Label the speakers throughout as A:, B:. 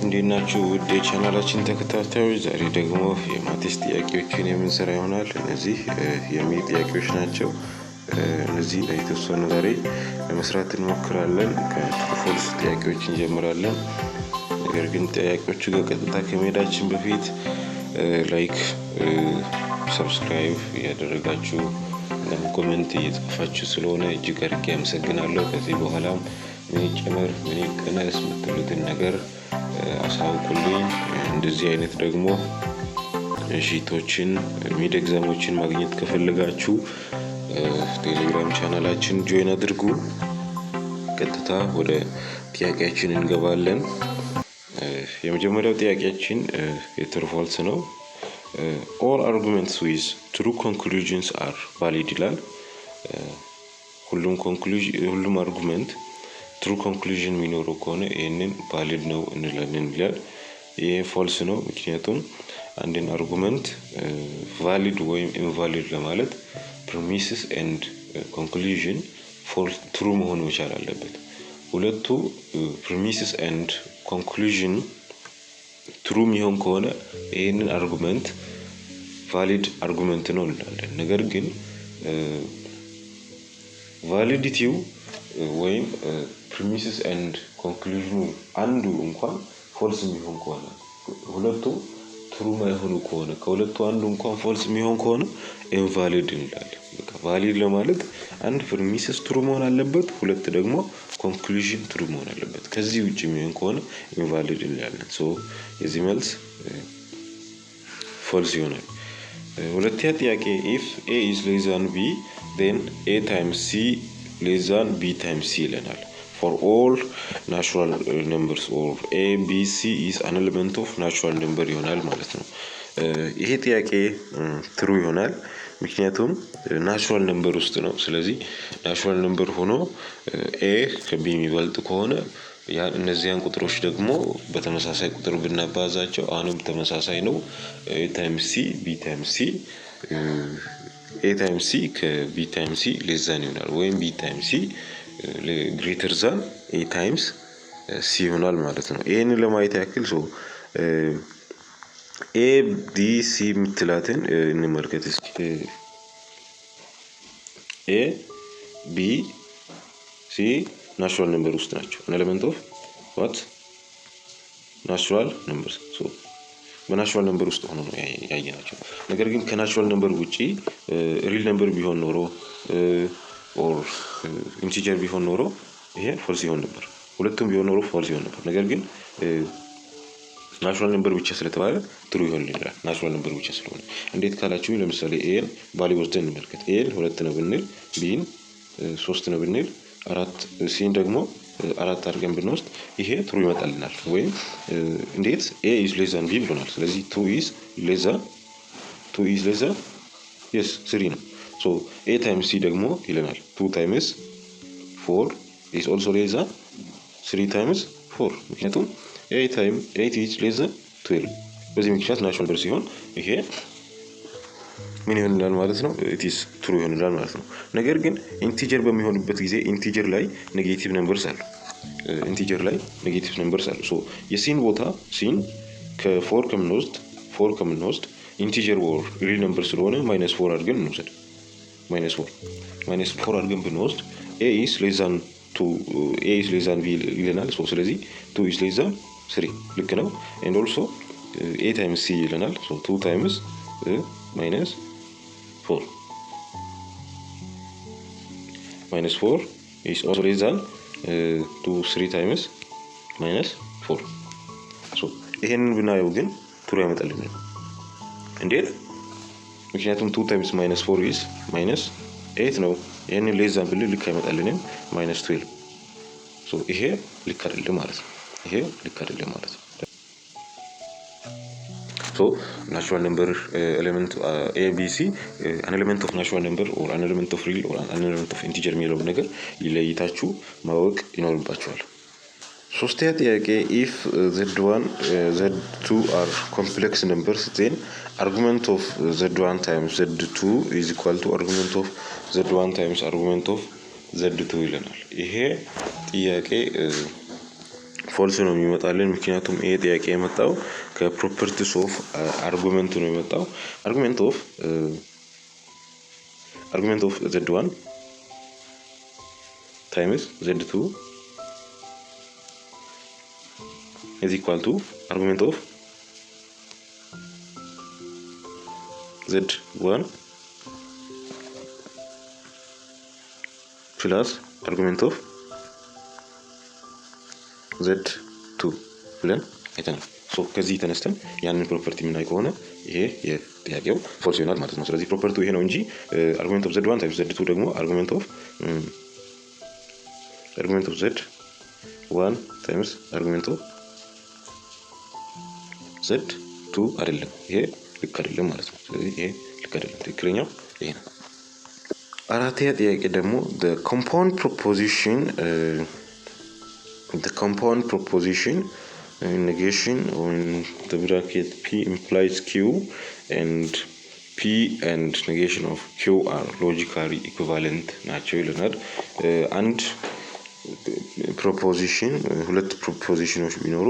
A: እንዴናችሁ ውድ የቻናላችን ተከታታዮች፣ ዛሬ ደግሞ የማቴስ ጥያቄዎችን የምንሰራ ይሆናል። እነዚህ የሚል ጥያቄዎች ናቸው። እነዚህ የተወሰኑ ዛሬ ለመስራት እንሞክራለን። ከፎልስ ጥያቄዎች እንጀምራለን። ነገር ግን ጥያቄዎቹ ጋር ቀጥታ ከመሄዳችን በፊት ላይክ፣ ሰብስክራይብ ያደረጋችሁ ኮሜንት እየጻፋችሁ ስለሆነ እጅግ አድርጌ አመሰግናለሁ። ከዚህ በኋላም ምን ይጨመር ምን ይቀነስ የምትሉትን ነገር አሳውቁልኝ። እንደዚህ አይነት ደግሞ ሺቶችን ሚድ ኤግዛሞችን ማግኘት ከፈለጋችሁ ቴሌግራም ቻናላችን ጆይን አድርጉ። ቀጥታ ወደ ጥያቄያችን እንገባለን። የመጀመሪያው ጥያቄያችን የትሩ ፋልስ ነው። all arguments with true conclusions are valid ይላል። ሁሉም አርጉመንት ትሩ ኮንክሉዥን የሚኖረው ከሆነ ይሄንን ቫሊድ ነው እንላለን ይላል። ይሄ ፋልስ ነው። ምክንያቱም አንድን አርጉመንት ቫሊድ ወይም ኢንቫሊድ ለማለት ፕሪሚስስ ኤንድ ኮንክሉዥን ትሩ መሆን መቻል አለበት። ሁለቱ ፕሪሚስስ ኤንድ ኮንክሉዥን ትሩ የሚሆን ከሆነ ይሄንን አርጉመንት ቫሊድ አርጉመንት ነው እንላለን። ነገር ግን ቫሊዲቲው ወይም ፕሪሚስስ ኤንድ ኮንክሉዥኑ አንዱ እንኳን ፎልስ የሚሆን ከሆነ ሁለቱ ትሩ ማይሆኑ ከሆነ ከሁለቱ አንዱ እንኳን ፎልስ የሚሆን ከሆነ ኢንቫሊድ እንላለን። በቃ ቫሊድ ለማለት አንድ ፕሪሚስስ ትሩ መሆን አለበት፣ ሁለት ደግሞ ኮንክሉዥን ትሩ መሆን አለበት። ከዚህ ውጪ የሚሆን ከሆነ ኢንቫሊድ እንላለን። የዚህ መልስ ፎልስ ይሆናል። ሁለተኛ ጥያቄ if a is less than b then a times c less than b times c ይለናል። for all natural numbers or a b c is an element of natural number ይሆናል ማለት ነው። ይሄ ጥያቄ ትሩ ይሆናል ምክንያቱም ናቹራል ነምበር ውስጥ ነው። ስለዚህ ናቹራል ነምበር ሆኖ a ከb የሚበልጥ ከሆነ እነዚያን ቁጥሮች ደግሞ በተመሳሳይ ቁጥር ብናባዛቸው አሁንም ተመሳሳይ ነው። a times c b times c a times c ከb times c less than ይሆናል ወይም b times c greater than a times c ይሆናል ማለት ነው። ይሄንን ለማየት ያክል a b c የምትላትን እንመልከት እስኪ። a b c ናቹራል ነምበር ውስጥ ናቸው። ኤሌመንት ኦፍ ዋት ናቹራል ነምበርስ። በናቹራል ነምበር ውስጥ ሆኖ ነው ያየናቸው። ነገር ግን ከናቹራል ነምበር ውጪ ሪል ነምበር ቢሆን ኖሮ ኦር ኢንቲጀር ቢሆን ኖሮ ይሄ ፎልስ ይሆን ነበር። ሁለቱም ቢሆን ኖሮ ፎልስ ይሆን ነበር። ነገር ግን ናቹራል ነምበር ብቻ ስለተባለ ትሩ ይሆን ይላል። ናቹራል ነምበር ብቻ ስለሆነ እንዴት ካላችሁ ለምሳሌ ኤን ቫልዩ ወስደን እንመልከት። ኤን 2 ነው ብንል ቢን 3 ነው ብንል አራት ሲን ደግሞ አራት አድርገን ብንወስድ ይሄ ትሩ ይመጣልናል። ወይም እንዴት a is less than b ብሎናል። ስለዚህ 2 is less than yes 3 ነው። a times c ደግሞ ይለናል 2 times 4 is also less than 3 times 4 ምክንያቱም 8 is less than 12። በዚህ ምክንያት ናቹራል ነምበር ሲሆን ይሄ ምን ይሆናል ማለት ነው? it is true ይሆናል ማለት ነው። ነገር ግን ኢንቲጀር በሚሆንበት ጊዜ ኢንቲጀር ላይ ኔጌቲቭ ነምበርስ አሉ። የሲን ቦታ ሲን ከ4 ከምንወስድ ኢንቲጀር ወር ሪል ነምበር ስለሆነ -4 አድርገን እንወስድ። -4 አድርገን ብንወስድ a is less than b ይለናል። ስለዚህ 2 is less than 3 ልክ ነው። and also a times c ይለናል። 2 times -4 is also less than 3 times -4 ይሄንን ብናየው ግን ትሩ ያመጣልናል። እንዴት? ምክንያቱም 2 times -4 is -8 ነው። ይሄንን less than ብለን ልክ ያመጣልናል -12። ይሄ ልክ አይደለም ማለት ነው። natural number element a b c an element of natural number or an element of real or an element of integer የሚለው ነገር ይለይታችሁ ማወቅ ይኖርባችኋል። ሶስተኛ ጥያቄ if z1 z2 are complex numbers then argument of z1 times z2 is equal to argument of z1 times argument of z2 ይለናል። ይሄ ጥያቄ ፎልስ ነው የሚመጣልን። ምክንያቱም ይሄ ጥያቄ የመጣው ከፕሮፐርቲስ ኦፍ አርጉመንት ነው የመጣው። አርጉመንት ኦፍ z1 ታይምስ z2 is equal to argument of z1 plus argument of z2 ብለን አይተናል። ከዚህ ተነስተን ያንን ፕሮፐርቲ የምናይ ከሆነ ይሄ የጥያቄው ፎልስ ይሆናል ማለት ነው። ስለዚህ ፕሮፐርቲው ይሄ ነው እንጂ አርጉመንት ኦፍ z1 ታይምስ z2 ደግሞ አርጉመንት ኦፍ z1 ታይምስ አርጉመንት ኦፍ z2 አይደለም። ይሄ ልክ አይደለም ማለት ነው። ስለዚህ ይሄ ልክ አይደለም። ትክክለኛው ይሄ ነው። አራተኛ ጥያቄ ደግሞ the compound proposition negation on the bracket p implies q and p and negation of q are logically equivalent ናቸው ይለናል። አንድ ፕሮፖዚሽን ሁለት ፕሮፖዚሽኖች ቢኖሩ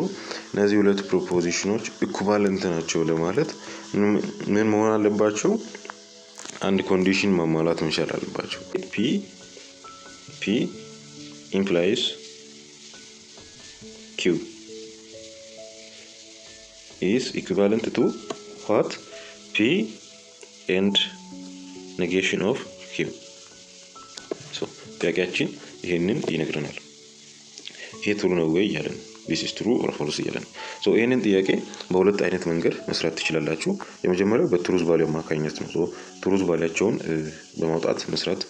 A: እነዚህ ሁለት ፕሮፖዚሽኖች ኢኩቫለንት ናቸው ለማለት ምን መሆን አለባቸው? አንድ ኮንዲሽን ማሟላት መቻል አለባቸው። p implies q is equivalent to what? p and negation of q. ጥያቄያችን ይሄንን ይነግረናል። ይሄ ትሩ ነው ወይ እያለን this is true or false እያለን ይሄንን ጥያቄ በሁለት አይነት መንገድ መስራት ትችላላችሁ። የመጀመሪያው በትሩዝ ቫልዩ አማካኝነት ነው። ትሩዝ ቫልዩአቸውን በማውጣት መስራት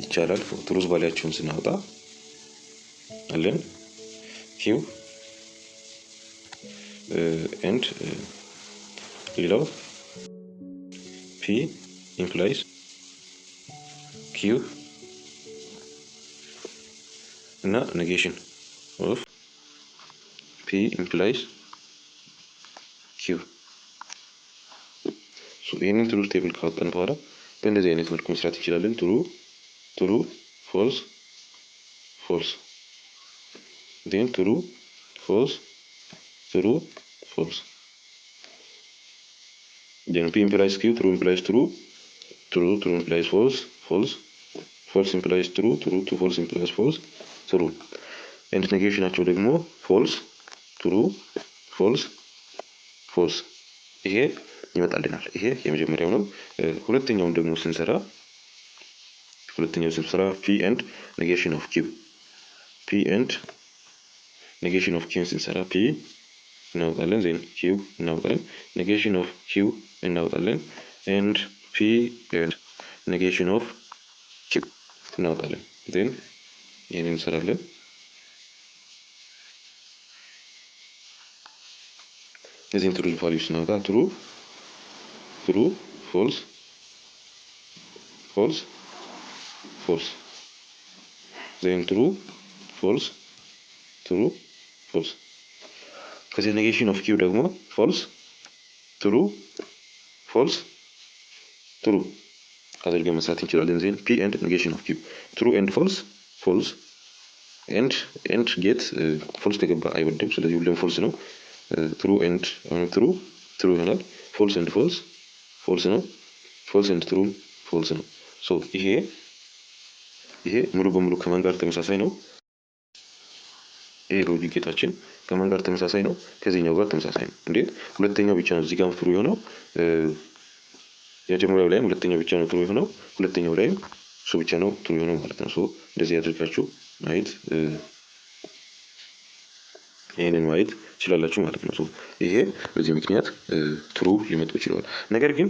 A: ይቻላል። ትሩዝ ቫልዩአቸውን ስናወጣ አለን q and ሌላው p implies q እና negation of p implies q። ይህንን ትሩዝ ቴብል ካወጣን በኋላ በእንደዚህ አይነት መልኩ መስራት እንችላለን። ትሩ ፎልስ ፎልስ then ትሩ ፎልስ ትሩ ፎልስ then p implies q true implies true implies false false implies true false implies false true and negation ናቸው ደግሞ false true false ይሄ ይመጣልናል። ይሄ የመጀመሪያው ነው። ሁለተኛውን ደግሞ ስንሰራ p and negation of q ስንሰራ p እናወጣለን then q እናወጣለን negation of q እናወጣለን and p and negation of q እናወጣለን then ይሄንን እንሰራለን። እዚህን ትሩ ቫልዩ ስናወጣ ትሩ ፎልስ then ትሩ ፎልስ ከዚህ ኔጌሽን ኦፍ ኪው ደግሞ ፎልስ ትሩ ፎልስ ትሩ አድርገን መስራት እንችላለን። then p and negation of q true and false and get ፎልስ ከገባ አይወድም። ስለዚህ ሁሉም ፎልስ ነው። ትሩ ኤንድ ትሩ ይሆናል። ፎልስ ኤንድ ፎልስ ነው። ፎልስ ኤንድ ትሩ ፎልስ ነው። ይሄ ሙሉ በሙሉ ከማን ጋር ተመሳሳይ ነው? ይሄ ሎጂክ ጌታችን ከማን ጋር ተመሳሳይ ነው? ከዚህኛው ጋር ተመሳሳይ ነው። እንዴት? ሁለተኛው ብቻ ነው እዚህ ጋር ትሩ የሆነው። የመጀመሪያው ላይም ሁለተኛው ብቻ ነው ትሩ የሆነው። ሁለተኛው ላይም እሱ ብቻ ነው ትሩ የሆነው ማለት ነው። እንደዚህ አድርጋችሁ ማየት ይሄንን ማየት ትችላላችሁ ማለት ነው። ይሄ በዚህ ምክንያት ትሩ ሊመጡ ይችላል። ነገር ግን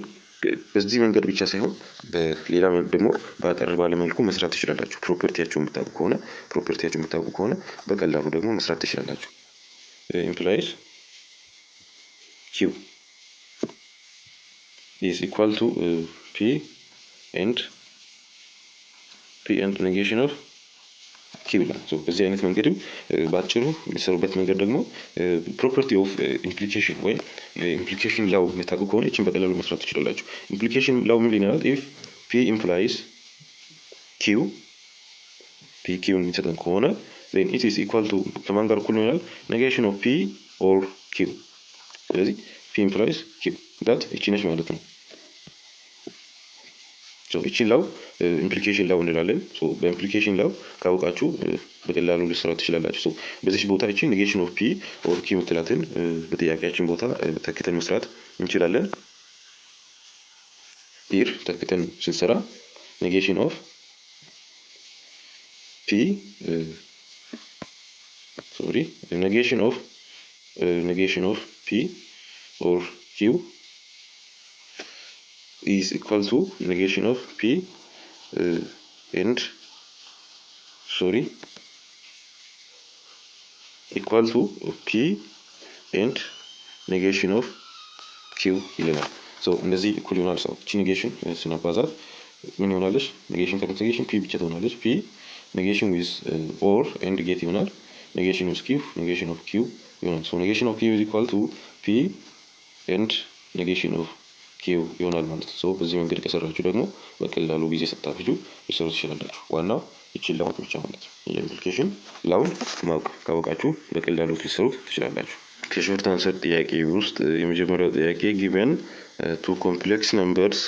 A: በዚህ መንገድ ብቻ ሳይሆን በሌላ ደግሞ በአጠር ባለ መልኩ መስራት ትችላላችሁ። ፕሮፐርቲያችሁን የምታውቁ ከሆነ በቀላሉ ደግሞ መስራት ትችላላችሁ። implies q is equal to p and negation of q ይላል። በዚህ አይነት መንገድም ባጭሩ የሚሰሩበት መንገድ ደግሞ ፕሮፐርቲ ኦፍ ኢምፕሊኬሽን ወይ ኢምፕሊኬሽን ላው የምታውቁ ከሆነ እቺን በቀላሉ መስራት ትችላላችሁ። ኢምፕሊኬሽን ላው ምን ይላል? if p implies q የሚሰጠን ከሆነ then it is equal to ከማን ጋር እኩል ይሆናል? negation of p or q። ስለዚህ p implies q that እቺ ነች ማለት ነው። እቺን ላው ኢምፕሊኬሽን ላው እንላለን። በኢምፕሊኬሽን ላው ካወቃችሁ በቀላሉ ልትሰራው ትችላላችሁ። በዚህ ቦታ እቺ ኔጌሽን ኦፍ ፒ ኦር ኪ የምትላትን በጥያቄያችን ቦታ ተክተን መስራት እንችላለን። ሂር ተክተን ስንሰራ ኔጌሽን ኦፍ ፒ negation of p or q is equal to negation of p equal to p and negation of q ይለናል። እንደዚህ እኩል ይሆናል። እቺ ኔጌሽን ስናባዛት ምን ይሆናለች? ኔጌሽን ታይምስ ኔጌሽን ፒ ብቻ ትሆናለች። ፒ ኔጌሽን ዊዝ ኦር ኤንድ ጌት ይሆናል። ኔጌሽን ዊዝ ኪው ኔጌሽን ኦፍ ኪው ይሆናል። ኔጌሽን ኦፍ ኪው ኢዝ ኢኳል ቱ ፒ ኤንድ ኔጌሽን ኦፍ ኪው ይሆናል ማለት ነው። በዚህ መንገድ ከሰራችሁ ደግሞ በቀላሉ ጊዜ ሰጣችሁ ልትሰሩ ትችላላችሁ። ዋናው ይቺን ለማወቅ ብቻ ማለት ነው። የኢምፕሊኬሽን ላውን ማወቅ ካወቃችሁ በቀላሉ ልትሰሩ ትችላላችሁ። ከሾርት አንሰር ጥያቄ ውስጥ የመጀመሪያው ጥያቄ ጊቨን two complex numbers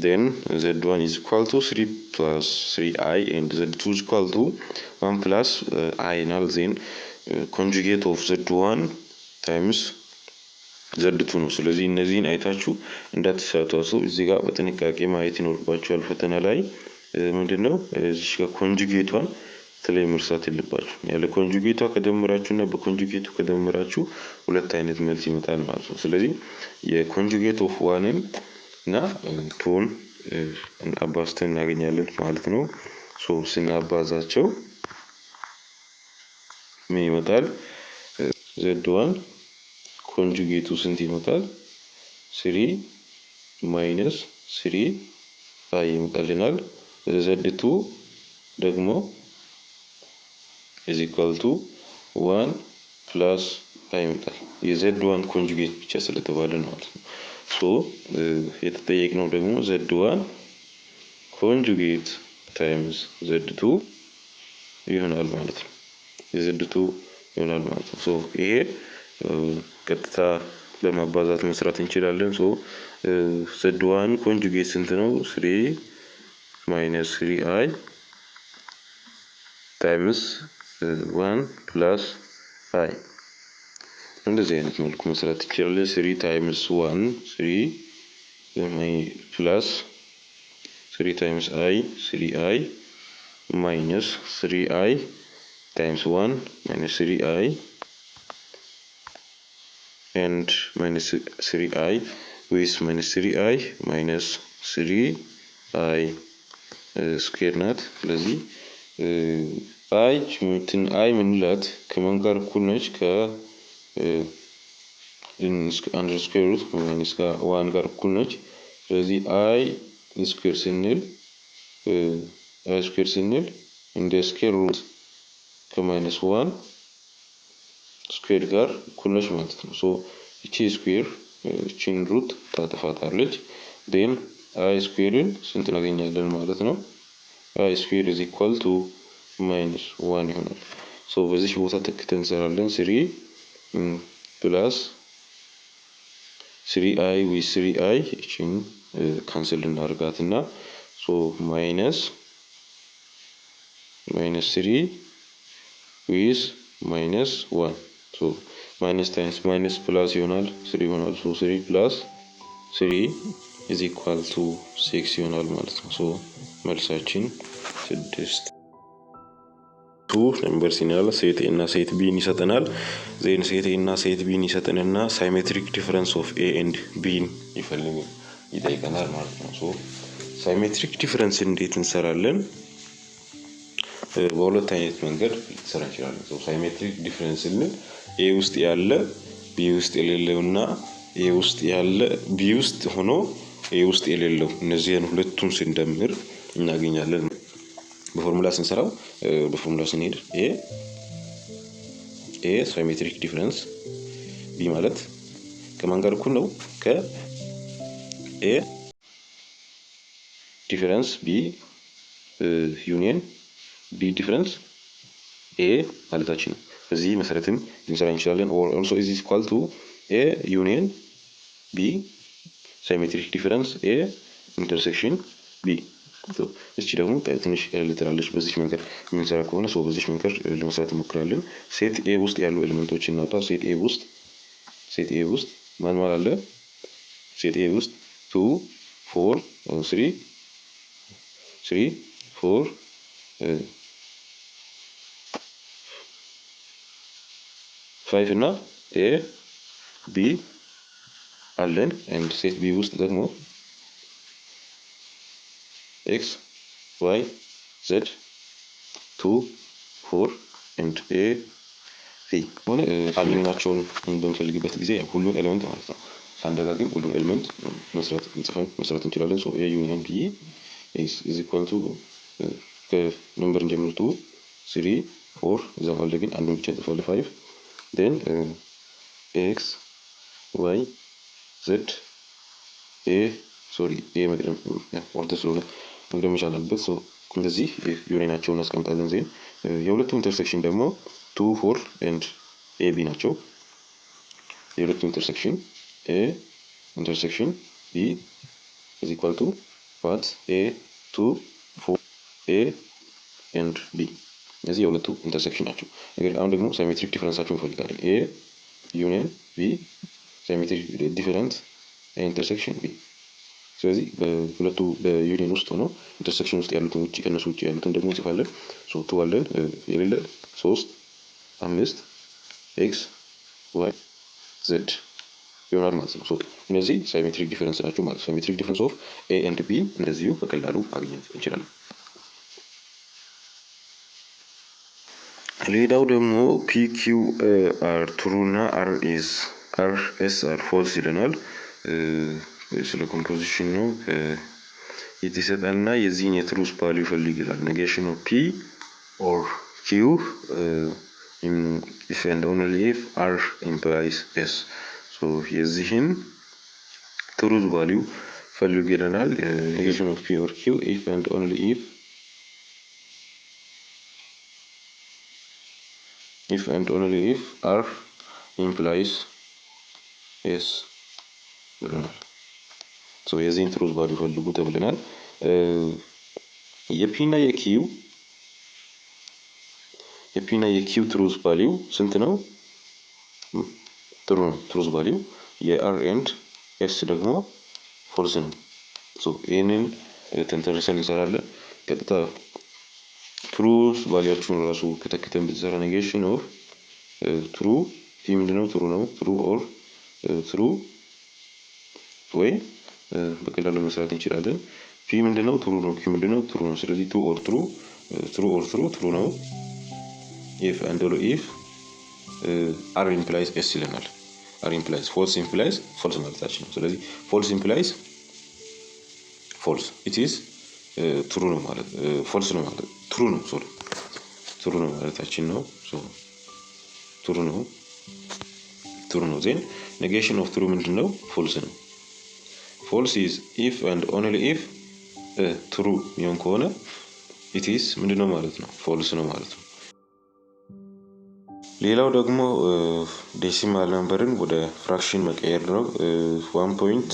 A: then z1 is equal to 3 plus 3i and z2 is equal to 1 plus I now then conjugate of z1 times z2 ነው። ስለዚህ እነዚህን አይታችሁ እንዳትሳሳቱ እዚህ ጋር በጥንቃቄ ማየት ይኖርባችኋል። ፈተና ላይ ምንድነው እዚህ ጋር ኮንጁጌቷን ተለይ መርሳት የለባችሁ። ያለ ኮንጁጌቷ ከደመራችሁና በኮንጁጌቱ ከደመራችሁ ሁለት አይነት መልስ ይመጣል ማለት ነው። ስለዚህ የኮንጁጌት ኦፍ ዋንን እና ቱን አባዝተን እናገኛለን ማለት ነው። ስናባዛቸው ምን ይመጣል? z1 ኮንጁጌቱ ስንት ይመጣል? 3 ማይነስ 3 አይ ይመጣልናል። z2 ደግሞ is equal to 1 plus አይ ይመጣል። የz1 ኮንጁጌት ብቻ ስለተባለ ነው ማለት ነው። የተጠየቅነው ደግሞ z1 ኮንጁጌት ታይምስ z2 ይሆናል ማለት ነው። z2 ይሆናል ማለት ነው። ይሄ ቀጥታ በማባዛት መስራት እንችላለን። z1 ኮንጁጌት ስንት ነው? 3 minus 3i times 1 plus i እንደዚህ አይነት መልኩ መስራት ይችላል። 3 times 1 3 plus 3 times I 3i minus 3i times 1 minus 3i and minus 3i with minus 3i minus 3i ስኩዌር ናት። ስለዚህ አይ ምንላት ከማን ጋር እኩል ነች? አንደር ስኩዌር ሩት ማይነስ ዋን ጋር እኩል ነች። ስለዚህ አይ ስኩዌር ስንል እንደ ስኩዌር ሩት ከማይነስ ዋን ስኩዌር ጋር እኩል ነች ማለት ነው። እቺ ስኩዌር እቺን ሩት ታጠፋታለች። ዴን አይ ስኩዌርን ስንት እናገኛለን ማለት ነው? አይ ስኩዌር ኢዝ ኢኳል ቱ ማይነስ ዋን ይሆናል። በዚህ ቦታ ተክተን እንሰራለን። 3 ፕላስ 3i with 3i እቺን ካንሰል እናርጋትና ማይነስ 3 with minus 1 ማይነስ ታይምስ ማይነስ ፕላስ ይሆናል 3 ይሆናል። 3 ፕላስ 3 is equal to 6 ይሆናል ማለት ነው። መልሳችን 6 ነምበር ሲናል ሴት ኤ እና ሴት ቢ ይሰጠናል። ዜን ሴት ኤ እና ሴት ቢ ይሰጠንና ሳይሜትሪክ ዲፈረንስ ኦፍ ኤ ኤንድ ቢ ይጠይቀናል ማለት ነው። ሳይሜትሪክ ዲፈረንስ እንዴት እንሰራለን? በሁለት አይነት መንገድ ልንሰራ እንችላለን። ሳይሜትሪክ ዲፈረንስ ስንል ኤ ውስጥ ያለ ቢ ውስጥ የሌለውና ኤ ውስጥ ያለ ቢ ውስጥ ሆኖ ኤ ውስጥ የሌለው እነዚህን ሁለቱን ስንደምር እናገኛለን። በፎርሙላ ስንሰራው በፎርሙላ ስንሄድ ኤ ሳይሜትሪክ ዲፈረንስ ቢ ማለት ከማን ጋር እኩል ነው? ከኤ ዲፈረንስ ቢ ዩኒየን ቢ ዲፈረንስ ኤ ኤ ማለታችን ነው። በዚህ መሰረትም ልንሰራ እንችላለን። ኦር ኦልሶ ኢዝ ኢኳል ቱ ኤ ዩኒየን ቢ ሳይሜትሪክ ዲፈረንስ ኤ ኢንተርሴክሽን ቢ። እቺ ደግሞ ትንሽ ልትላለች በዚህ መንገድ የምንሰራ ከሆነ በዚህ መንገድ ለመስራት እንሞክራለን። ሴት ኤ ውስጥ ያሉ ኤሌመንቶችን እናውጣ። ሴት ኤ ውስጥ ማን አለ? ሴት ኤ ውስጥ 2 4 3 4 5 እና ኤ ቢ አለን። ኤንድ ሴት ቢ ውስጥ ደግሞ ኤክስ ዋይ ዜድ 2 4 ኤንድ ኤ ሲ ሆነ አሊናቸውን በምፈልግበት ጊዜ ሁሉን ኤሌመንት ማለት ነው ሳንደጋግም ሁሉን ኤሌመንት መስራት እንችላለን። ሶ ኤ ዩኒየን ቢ ኢዝ ኢኳል ቱ ከነምበር እንጀምር 2 3 4 እዛ ማለት ግን አንዱን ብቻ እንጽፋለን 5 then ኤክስ ዋይ ዜድ ኤ ሶሪ ኤ መቅደም ወርድ ስለሆነ መቅደም መቻል አለበት። ሶ እንደዚህ ዩኒየናቸውን እናስቀምጣለን። ዜን የሁለቱ ኢንተርሴክሽን ደግሞ 2 4 ኤንድ ኤ ቢ ናቸው። የሁለቱ ኢንተርሴክሽን ኤ ኢንተርሴክሽን ቢ ኢዝ ኢኳል ቱ ዋት ኤ 2 4 ኤ ኤንድ ቢ እነዚህ የሁለቱ ኢንተርሴክሽን ናቸው። ነገር አሁን ደግሞ ሳይሜትሪክ ዲፈረንሳቸውን እንፈልጋለን። ኤ ዩኒየን ቢ ሳይሜትሪክ ዲፈረንስ ኤ ኢንተርሴክሽን ቢ። ስለዚህ በሁለቱ በዩኒየን ውስጥ ሆኖ ኢንተርሴክሽን ውስጥ ያሉትን ውጪ ከነሱ ውጪ ያሉትን ደግሞ እንጽፋለን። ሶ 2 አለን የሌለ 3 5 ኤክስ ዋይ ዜድ ይሆናል ማለት ነው። ሶ እነዚህ ሳይሜትሪክ ዲፈረንስ ናቸው ማለት ነው። ሳይሜትሪክ ዲፈረንስ ኦፍ ኤ ኤንድ ቢ እንደዚሁ በቀላሉ ማግኘት እንችላለን። ሌላው ደግሞ ፒ ኪው አር ትሩ እና አር ኤስ አር ፎልስ ይለናል። ስለ ኮምፖዚሽን ነው የተሰጠና የዚህን የትሩዝ ቫልዩ ፈልግ ይላል። ኔጌሽን ኦፍ ፒ ኦር ኪው if and only if r implies s። ሶ የዚህን ትሩዝ ቫልዩ ፈልግ ይለናል። ኔጌሽን ኦፍ ፒ ኦር ኪው if and only if r implies s ይለናል። ሶ የዚህን ትሩዝ ቫልዩ ፈልጉ ተብለናል። የፒ እና የኪው ትሩዝ ቫልዩ ስንት ነው? ጥሩ ነው። ትሩዝ ቫልዩ የአር ኤንድ ኤስ ደግሞ ፎልስ ነው። ሶ ይህንን ተንተርሰን እንሰራለን። ቀጥታ ትሩዝ ቫልያችሁን ራሱ ከተከተን ብትሰራ ኔጌሽን ኦፍ ትሩ ፒ ምንድነው? ትሩ ነው። ትሩ ኦር ትሩ ወይ በቀላሉ መስራት እንችላለን። ፒ ምንድነው? ትሩ ነው። ኪው ምንድነው? ትሩ ነው። ስለዚህ ትሩ ኦር ትሩ ነው። ኢፍ አንድ ኢፍ አር ኢምፕላይስ ኤስ ይለናል። አር ኢምፕላይስ ፎልስ ኢምፕላይስ ፎልስ ማለታችን ነው። ስለዚህ ፎልስ ኢምፕላይስ ፎልስ ኢት ኢዝ ትሩ ነው ማለት ፎልስ ነው ማለት ትሩ ነው። ሶሪ ትሩ ነው ማለታችን ነው። ሶ ትሩ ነው። ዜን ኔጌሽን ኦፍ ትሩ ምንድነው? ፎልስ ነው። ፎልስ ኢዝ ኢፍ አንድ ኦንሊ ኢፍ ትሩ የሚሆን ከሆነ ኢት ኢዝ ምንድነው ማለት ነው? ፎልስ ነው ማለት ነው። ሌላው ደግሞ ዴሲማል ነምበርን ወደ ፍራክሽን መቀየር ነው። 1 ፖይንት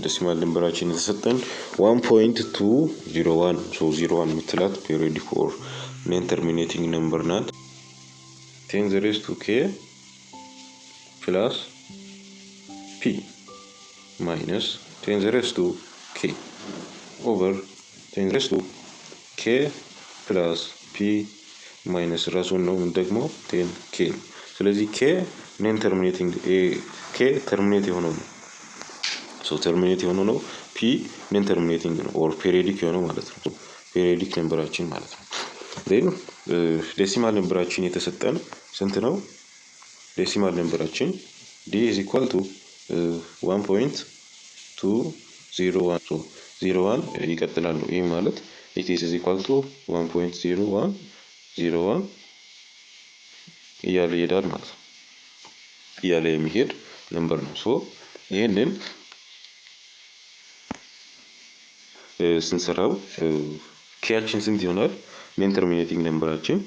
A: ዴሲማል ነምበራችን የተሰጠን 1.201 ሶ 01 የምትላት ፔሪዮዲክ ኦር ኖን ተርሚኔቲንግ ነምበር ናት። 10 raised to k plus p minus 10 raised to k over 10 raised to k plus p ማይነስ ራሱን ነው ደግሞ 10 ኬ ነው። ስለዚህ ኬ ኖን ተርሚኔቲንግ ኬ ተርሚኔት የሆነው ነው። ሶ ተርሚኔት የሆነው ነው። ፒ ኖን ተርሚኔቲንግ ነው ኦር ፔሪዮዲክ የሆነው ማለት ነው። ፔሪዮዲክ ነምበራችን ማለት ነው። ዜን ዴሲማል ነምበራችን የተሰጠን ስንት ነው? ዴሲማል ነምበራችን ዲ ኢዝ ኢኳል ቱ 1.201 ሶ 01 ይቀጥላል ነው። ይሄ ማለት ኢት ኢዝ ኢኳል ቱ 1.01 እያለ ይሄዳል ማለት ነው። እያለ የሚሄድ ነምበር ነው። ሶ ይሄንን ስንሰራው ኬያችን ስንት ይሆናል? ኖን ተርሚኔቲንግ ነምበራችን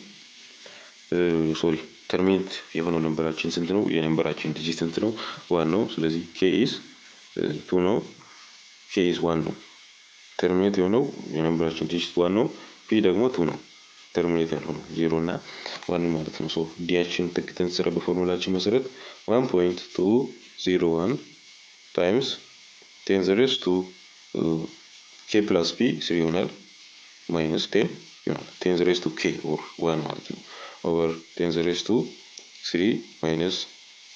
A: ሶሪ ተርሚኔት የሆነው ነምበራችን ስንት ነው? የነምበራችን ዲጂት ስንት ነው? 1 ነው። ስለዚህ k is 2 ነው። k is 1 ነው። ተርሚኔት የሆነው የነምበራችን ዲጂት 1 ነው። p ደግሞ 2 ነው። ተርሚኔት ያልሆነው 0 እና 1 ማለት ነው። ሶ ዲያችን ተክተን ስራ በፎርሙላችን መሰረት 1.201 ታይምስ 10 raised to k plus p 3 ይሆናል ማይነስ 10 ይሆናል 10 raised to k or 1 ማለት ነው ኦቨር 10 raised to 3 ማይነስ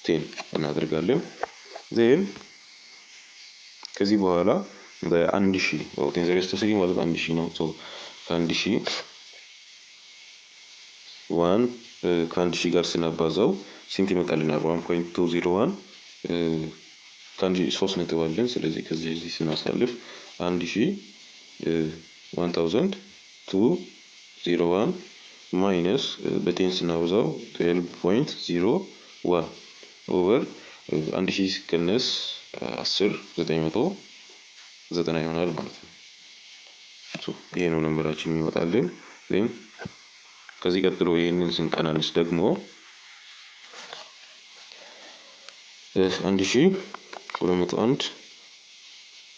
A: 10 እናደርጋለን። ዜን ከዚህ በኋላ በአንድ ሺህ 10 raised to 3 ማለት 1000 ነው። ሶ ከአንድ ሺህ ከአንድ ሺህ ጋር ስናባዛው ስንት ይመጣልናል? 1.201 ከአንድ ሺህ 3 ነጥብ አለን። ስለዚህ ከዚህ ስናሳልፍ 1001 ማይነስ በቴን ስናበዛው 12.01 ኦቨር 1000 ሲቀነስ 10 990 ይሆናል ማለት ነው። ይሄ ነው ነምበራችን የሚወጣልን። ዜን ከዚህ ቀጥሎ ይሄንን ስንቀናንስ ደግሞ 1201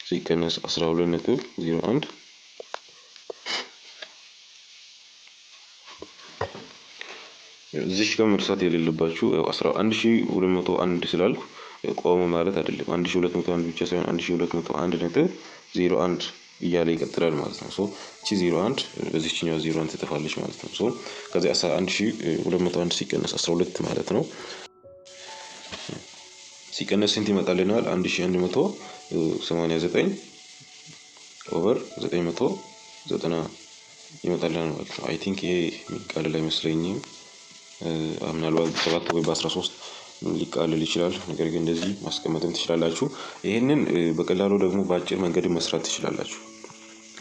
A: ሲቀነስ 12.01 እዚህ ጋር መርሳት የሌለባችሁ 1201 ስላልኩ ቆሞ ማለት አይደለም። 1201 ብቻ ሳይሆን 1201.01 እያለ ይቀጥላል ማለት ነው። ሶ እቺ 01 በዚህኛው 01 ትጠፋለች ማለት ነው። ሶ ከዚህ 1201 ሲቀነስ 12 ማለት ነው። ሲቀነስ ስንት ይመጣልናል? 1189 ኦቨር 990 ይመጣልናል ማለት ነው። አይ ቲንክ ይሄ የሚቃለል አይመስለኝም። ምናልባት በ7 ወይ በ13 ሊቃለል ይችላል። ነገር ግን እንደዚህ ማስቀመጥም ትችላላችሁ። ይሄንን በቀላሉ ደግሞ በአጭር መንገድ መስራት ትችላላችሁ።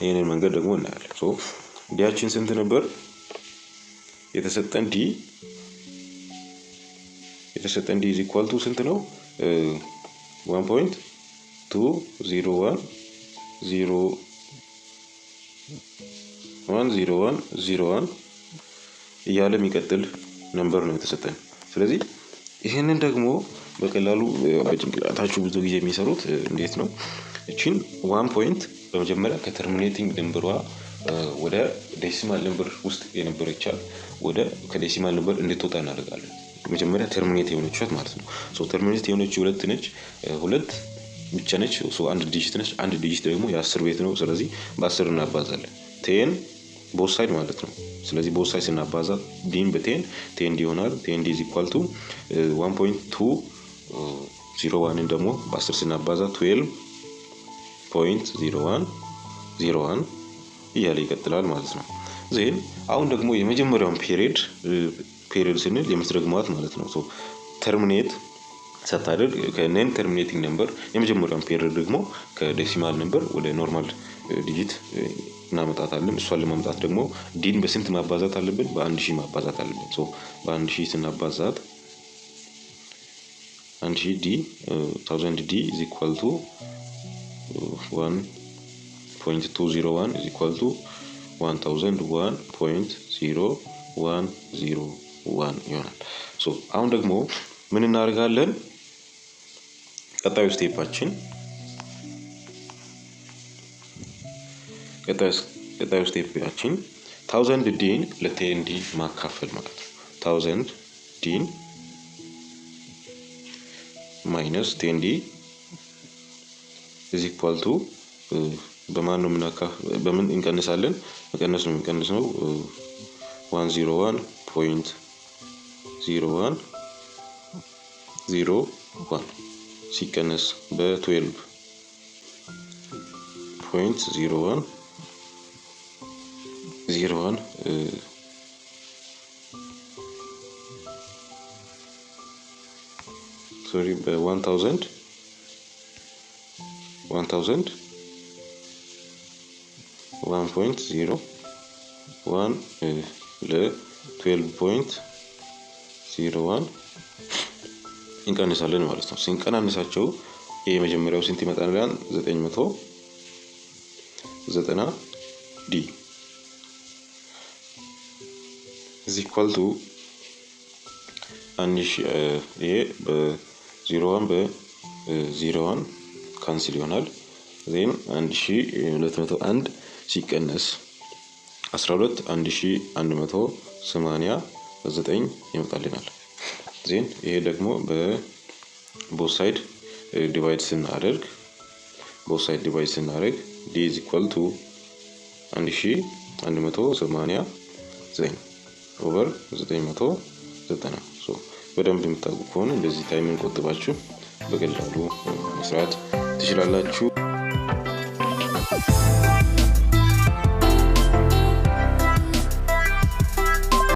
A: ይሄንን መንገድ ደግሞ እናያለን። ሶ ዲያችን ስንት ነበር? የተሰጠን ዲ is equal to ስንት ነው? 1.20101 እያለ የሚቀጥል ነምበር ነው የተሰጠን። ስለዚህ ይሄንን ደግሞ በቀላሉ በጭንቅላታችሁ ብዙ ጊዜ የሚሰሩት እንዴት ነው? እቺን 1 ፖይንት በመጀመሪያ ከተርሚኔቲንግ ነምበሯ ወደ ዴሲማል ነምበር ውስጥ የነበረቻት ከዴሲማል ነምበር እንድትወጣ እናደርጋለን። መጀመሪያ ተርሚኔት የሆነችት ማለት ነው። ሶ ተርሚኔት የሆነችው 2 ነች። 2 ብቻ ነች። ሶ አንድ ዲጂት ነች። አንድ ዲጂት ደግሞ የ10 ቤት ነው። ስለዚህ በ10 እናባዛለን። 10 ቦት ሳይድ ማለት ነው። ስለዚህ ቦት ሳይድ ስናባዛ ዲን በ10 10 ይሆናል። 10 is equal to 1.201 ደግሞ በ10 ስናባዛ 12.0101 እያለ ይቀጥላል ማለት ነው። ዜን አሁን ደግሞ የመጀመሪያውን ፔሪድ ስንል የምትደግሟት ማለት ነው። ሶ ተርሚኔት ሳታደርግ ከነን ተርሚኔቲንግ ነምበር የመጀመሪያውን ፔሪድ ደግሞ ከዴሲማል ነምበር ወደ ኖርማል ዲጂት እናመጣታለን። እሷን ለማምጣት ደግሞ ዲን በስንት ማባዛት አለብን? በ1000 ማባዛት አለብን። ሶ በ1000 ስናባዛት 1000 ዲ 1000 ዲ is equal to 1.201 is equal to 1001.0101 ይሆናል። ሶ አሁን ደግሞ ምን እናደርጋለን? ቀጣዩ ስቴፓችን 1000 ዲን ለ10 ዲ ማካፈል ማለት ነው። 1000 ዲን ማይነስ 10 ዲ is equal to በማን ነው በምን እንቀንሳለን? መቀነስ ነው የምንቀንሰው 101.0101 ሲቀነስ በ12.0101 ሶሪ በ1000 1.0 ለ12.01 እንቀንሳለን ማለት ነው። ስንቀናንሳቸው የመጀመሪያው ስንት ይመጣልናል? 990 ዲ is equal to ይሄ በ01 በ01 ካንስል ይሆናል። ዜን 1201 ሲቀነስ 12 1189 ይመጣልናል። ዜን ይሄ ደግሞ በቦት ሳይድ ዲቫይድ ስናደርግ d is equal to 1189 ኦቨር 990። በደንብ የምታውቁ ከሆነ እንደዚህ ታይምን ቆጥባችሁ በቀላሉ መስራት ትችላላችሁ።